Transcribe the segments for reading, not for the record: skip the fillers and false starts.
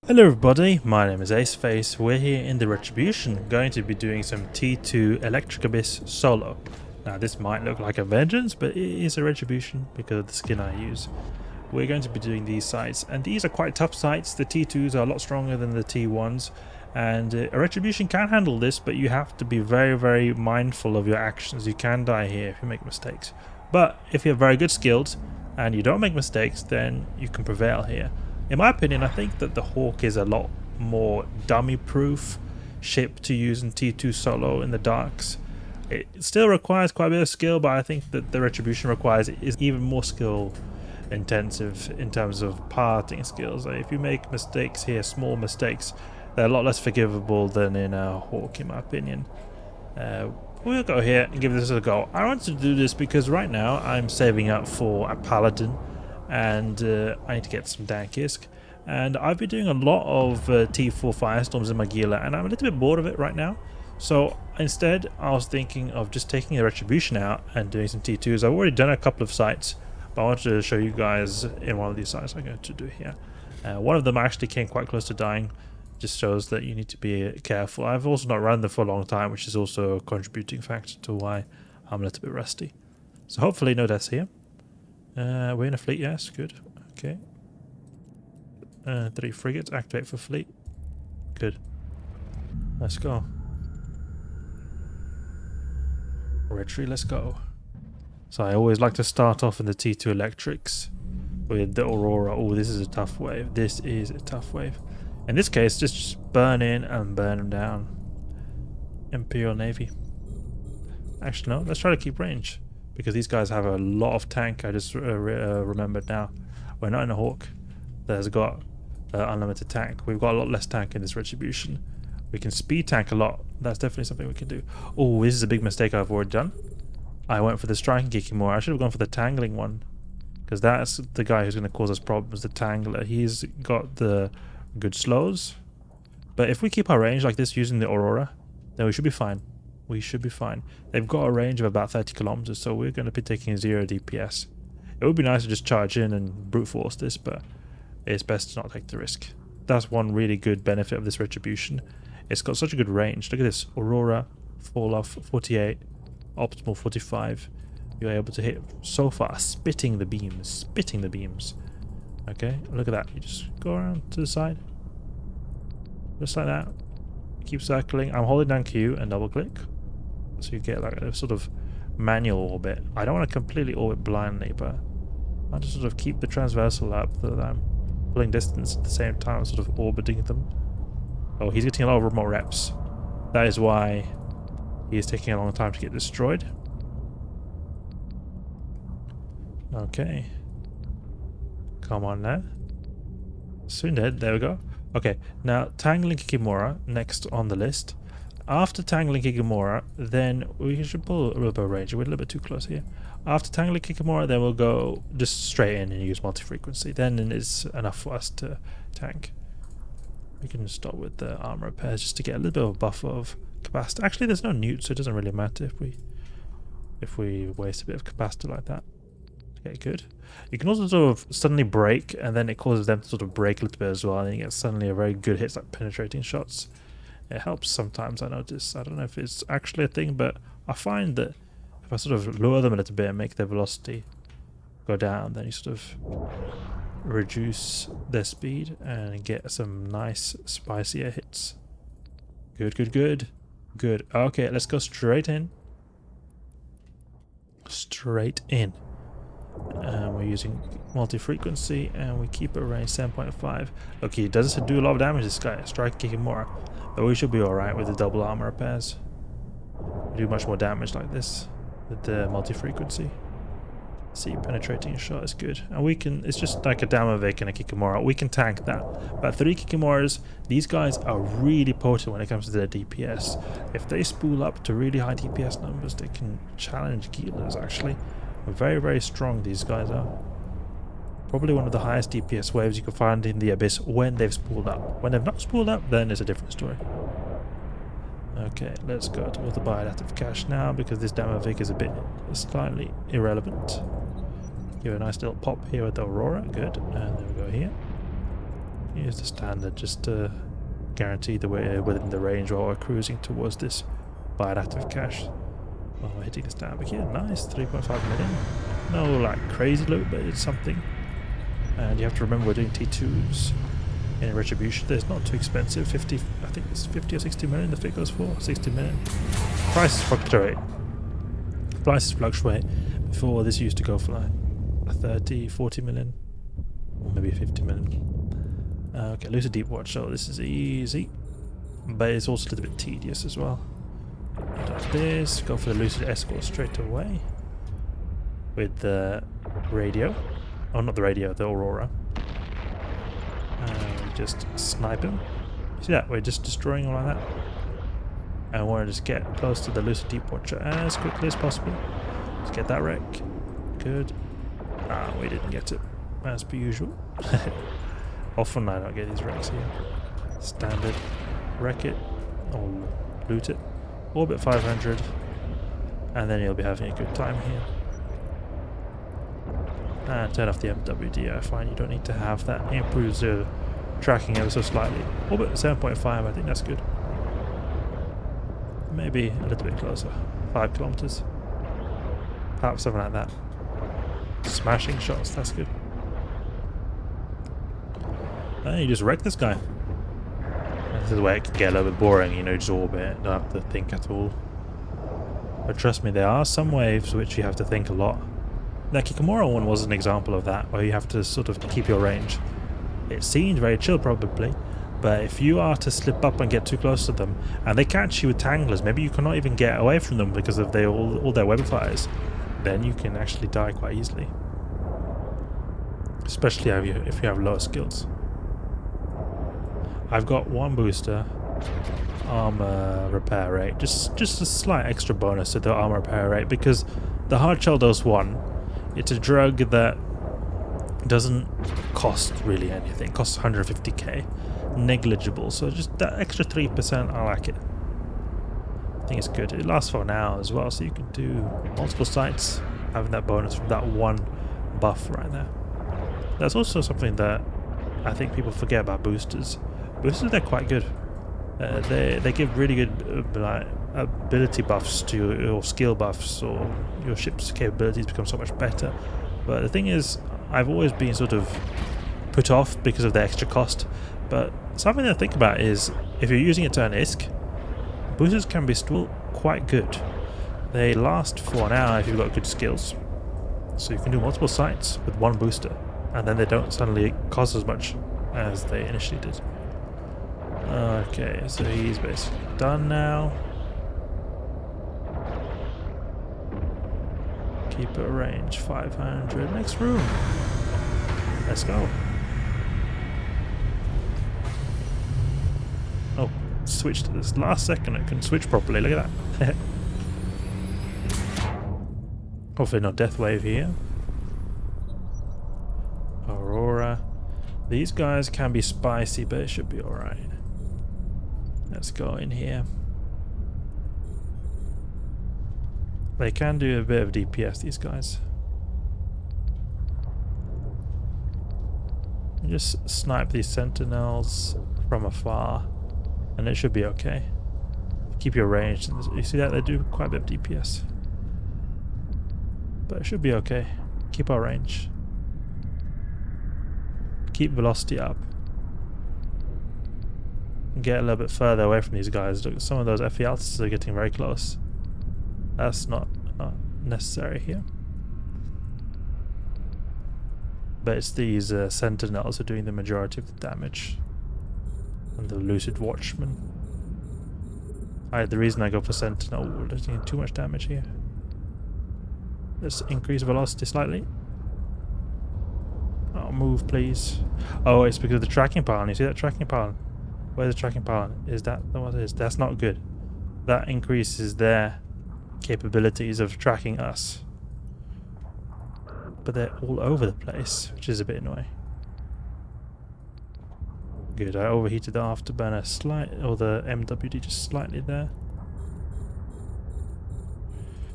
Hello everybody, my name is Aceface. We're here in the Retribution, going to be doing some T2 Electric Abyss solo. Now this might look like a Vengeance, but it is a Retribution because of the skin I use. We're going to be doing these sites, and these are quite tough sites. The T2s are a lot stronger than the T1s, and a Retribution can handle this, but you have to be very mindful of your actions. You can die here if you make mistakes. But if you're very good skilled, and you don't make mistakes, then you can prevail here. In my opinion, I think that the Hawk is a lot more dummy-proof ship to use in T2 solo in the darks. It still requires quite a bit of skill, but I think that the Retribution requires is even more skill intensive in terms of parting skills. If you make mistakes here, small mistakes, they're a lot less forgivable than in a Hawk, in my opinion. We'll go here and give this a go. I want to do this because right now I'm saving up for a Paladin, and I need to get some Dankisk, and I've been doing a lot of T4 Firestorms in my Gila, and I'm a little bit bored of it right now. So instead I was thinking of just taking the Retribution out and doing some T2s. I've already done a couple of sites, but I wanted to show you guys in one of these sites I'm going to do here. One of them actually came quite close to dying. Just shows that you need to be careful. I've also not run them for a long time, which is also a contributing factor to why I'm a little bit rusty. So hopefully no deaths here. We're in a fleet, yes, good. Okay. 3 frigates, activate for fleet. Good. Let's go. Retry, let's go. So I always like to start off in the T2 electrics with the Aurora. Oh, this is a tough wave. This is a tough wave. In this case, just burn in and burn them down. Imperial Navy. Actually, no, let's try to keep range, because these guys have a lot of tank. I just remembered now. We're not in a Hawk that's got unlimited tank. We've got a lot less tank in this Retribution. We can speed tank a lot. That's definitely something we can do. Oh, this is a big mistake I've already done. I went for the striking kicking more. I should have gone for the tangling one, because that's the guy who's going to cause us problems, the tangler. He's got the good slows. But if we keep our range like this using the Aurora, then we should be fine. We should be fine. They've got a range of about 30 kilometers, so we're going to be taking 0 DPS. It would be nice to just charge in and brute force this, but it's best to not take the risk. That's one really good benefit of this Retribution. It's got such a good range. Look at this. Aurora, fall off 48, optimal 45. You're able to hit so far, spitting the beams. Okay, look at that. You just go around to the side. Just like that. Keep circling. I'm holding down Q and double click, so you get like a sort of manual orbit. I don't want to completely orbit blindly, but I just sort of keep the transversal up so that I'm pulling distance at the same time, sort of orbiting them. Oh, he's getting a lot of remote reps. That is why he is taking a long time to get destroyed. Okay. Come on now. Soon dead. There we go. Okay, now Tangling Kikimora next on the list. After Tangling Kikimora, then we should pull a little bit of range. We're a little bit too close here. After Tangling Kikimora, then we'll go just straight in and use Multifrequency. Then it's enough for us to tank. We can start with the armor repairs just to get a little bit of a buffer of Capacitor. Actually, there's no newt, so it doesn't really matter if we waste a bit of Capacitor like that. Okay, good. You can also sort of suddenly break, and then it causes them to sort of break a little bit as well, and you get suddenly a very good hits like penetrating shots. It helps sometimes, I notice. I don't know if it's actually a thing, but I find that if I sort of lower them a little bit and make their velocity go down, then you sort of reduce their speed and get some nice spicier hits. Good. Okay, let's go straight in. We're using multi-frequency, and we keep it range 7.5. Okay, it does do a lot of damage, this guy. Strike kicking more, but we should be alright with the double armor repairs. We do much more damage like this with the multi-frequency. See, penetrating shot is good, and we can. It's just like a Damavik and a Kikimora. We can tank that. But 3 Kikimoras, these guys are really potent when it comes to their DPS. If they spool up to really high DPS numbers, they can challenge Gilas actually. Very strong these guys are. Probably one of the highest DPS waves you can find in the Abyss when they've spooled up. When they've not spooled up, then it's a different story. Okay, let's go to the bilateral cache now, because this Damavik is a bit slightly irrelevant. Give it a nice little pop here with the Aurora. Good. And then we go here. Here's the standard, just to guarantee that we're within the range while we're cruising towards this bioactive cache. Oh, we're hitting this down, but yeah, nice, 3.5 million. No like crazy loot, but it's something. And you have to remember we're doing T2s in Retribution. It's not too expensive, 50, I think it's 50 or 60 million the fit goes for, 60 million. Prices fluctuate. Prices fluctuate. Before this used to go for like 30, 40 million, or maybe 50 million. Okay, Lucid Deep Watch, so this is easy, but it's also a little bit tedious as well. Like this, go for the Lucid Escort straight away with the radio. Oh, not the radio, the Aurora. And just snipe him. See that? We're just destroying all like that. And I want to just get close to the Lucid Deep Watcher as quickly as possible. Let's get that wreck. Good. Ah, we didn't get it, as per usual. Often I don't get these wrecks here. Standard. Wreck it. Or loot it. Orbit 500. And then you'll be having a good time here. And turn off the MWD. I find you don't need to have that. It improves the tracking ever so slightly. Orbit 7.5, I think that's good. Maybe a little bit closer. 5 kilometers. Perhaps something like that. Smashing shots, that's good. And you just wreck this guy. This is where it can get a little bit boring, you know, just orbit, don't have to think at all. But trust me, there are some waves which you have to think a lot. The Kikamura one was an example of that, where you have to sort of keep your range. It seemed very chill probably, but if you are to slip up and get too close to them, and they catch you with tanglers, maybe you cannot even get away from them because of all their web fires, then you can actually die quite easily. Especially if you have lower skills. I've got one booster, armor repair rate, just a slight extra bonus to the armor repair rate, because the Hardshell Dose 1, it's a drug that doesn't cost really anything, it costs 150k, negligible, so just that extra 3%, I like it. I think it's good. It lasts for an hour as well, so you can do multiple sites, having that bonus from that one buff right there. That's also something that I think people forget about boosters. Boosters, they're quite good. They give really good like ability buffs to your skill buffs, or your ship's capabilities become so much better. But the thing is, I've always been sort of put off because of the extra cost. But something to think about is, if you're using it to earn ISK, boosters can be still quite good. They last for an hour if you've got good skills. So you can do multiple sites with one booster, and then they don't suddenly cost as much as they initially did. Okay, so he's basically done now. Keep it range 500. Next room. Let's go. Oh, switched at this last second. I couldn't switch properly. Look at that. Hopefully no death wave here. Aurora. These guys can be spicy, but it should be alright. Let's go in here. They can do a bit of DPS, these guys. Just snipe these sentinels from afar, and it should be okay. Keep your range. You see that? They do quite a bit of DPS. But it should be okay. Keep our range. Keep velocity up. Get a little bit further away from these guys. Look, some of those FE altitudes are getting very close. That's not necessary here. But it's these sentinels who are doing the majority of the damage. And the Lucid Watchman. The reason I go for sentinel, we're doing too much damage here. Let's increase velocity slightly. Oh, move please. Oh, it's because of the tracking pylon. You see that tracking pylon? Where's the tracking pylon? Is that the one it is? That's not good. That increases their capabilities of tracking us. But they're all over the place, which is a bit annoying. Good, I overheated the afterburner or the MWD just slightly there.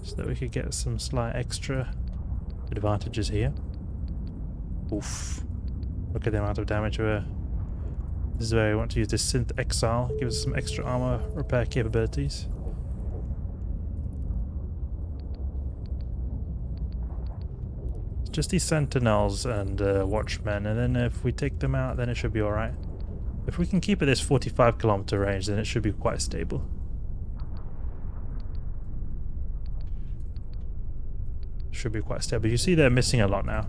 So that we could get some slight extra advantages here. Oof. Look at the amount of damage we're This is where we want to use this Synth Exile. Gives us some extra armor repair capabilities. It's just these Sentinels and Watchmen, and then if we take them out, then it should be alright. If we can keep it this 45 kilometer range, then it should be quite stable. Should be quite stable. You see they're missing a lot now.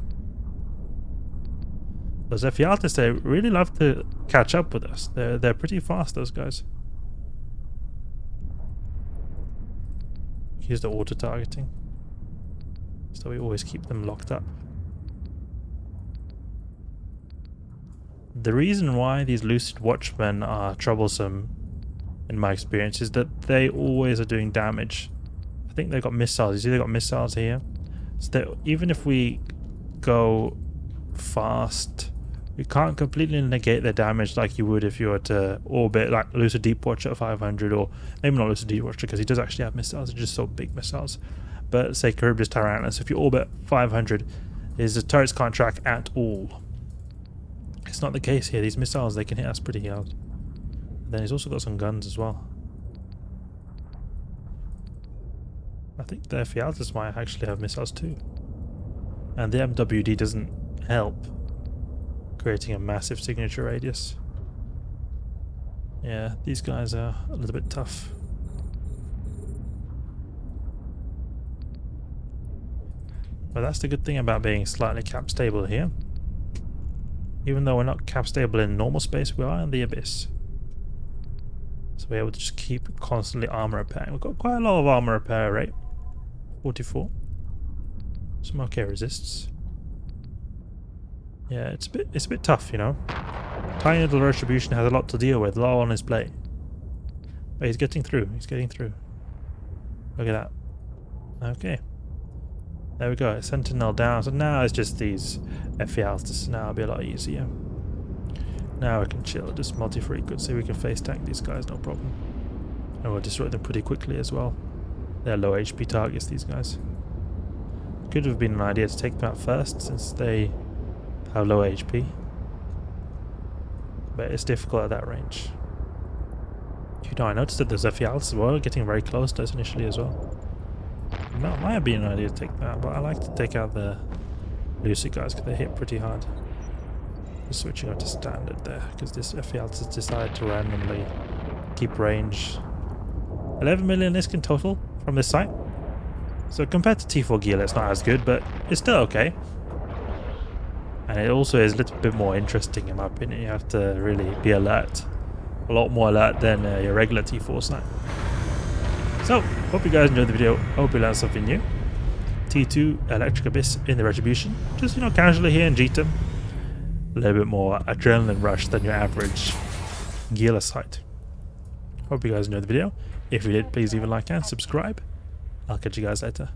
Those Ephialtes, they really love to catch up with us. They're pretty fast, those guys. Use the auto targeting, so we always keep them locked up. The reason why these Lucid Watchmen are troublesome, in my experience, is that they always are doing damage. I think they've got missiles. You see they've got missiles here. So that even if we go fast, we can't completely negate their damage like you would if you were to orbit like Lucid Deep Watcher at 500, or maybe not Lucid Deep Watcher because he does actually have missiles. They're just so big missiles. But say Charybdis Tyrannus, if you orbit 500, his turrets can't track at all. It's not the case here. These missiles, they can hit us pretty hard. And then he's also got some guns as well. I think the Ephialtes might actually have missiles too. And the MWD doesn't help creating a massive signature radius. Yeah, these guys are a little bit tough. But that's the good thing about being slightly cap stable here. Even though we're not cap stable in normal space, we are in the abyss. So we're able to just keep constantly armor repairing. We've got quite a lot of armor repair rate. 44. Some okay resists. Yeah, it's a bit tough, you know. Tiny little Retribution has a lot to deal with, a lot on his plate. But he's getting through. He's getting through. Look at that. Okay. There we go. Sentinel down. So now it's just these Ephialtes. Now it'll be a lot easier. Now we can chill. Just multi-frequency. We can face tank these guys, no problem. And we'll destroy them pretty quickly as well. They're low HP targets, these guys. Could have been an idea to take them out first, since they have low HP. But it's difficult at that range. You know, I noticed that those Ephialtes were getting very close to us initially as well. That might have been an idea to take them out, but I like to take out the Lucid guys because they hit pretty hard. Just switching out to standard there, because this Ephialtes has decided to randomly keep range. 11 million ISK in total from this site. So compared to T4 Gila, it's not as good, but it's still okay. And it also is a little bit more interesting in my opinion. You have to really be alert. A lot more alert than your regular T4 snipe. So, hope you guys enjoyed the video. Hope you learned something new. T2 Electric Abyss in the Retribution. Just, you know, casually here in GTM. A little bit more adrenaline rush than your average Gila site. Hope you guys enjoyed the video. If you did, please leave a like and subscribe. I'll catch you guys later.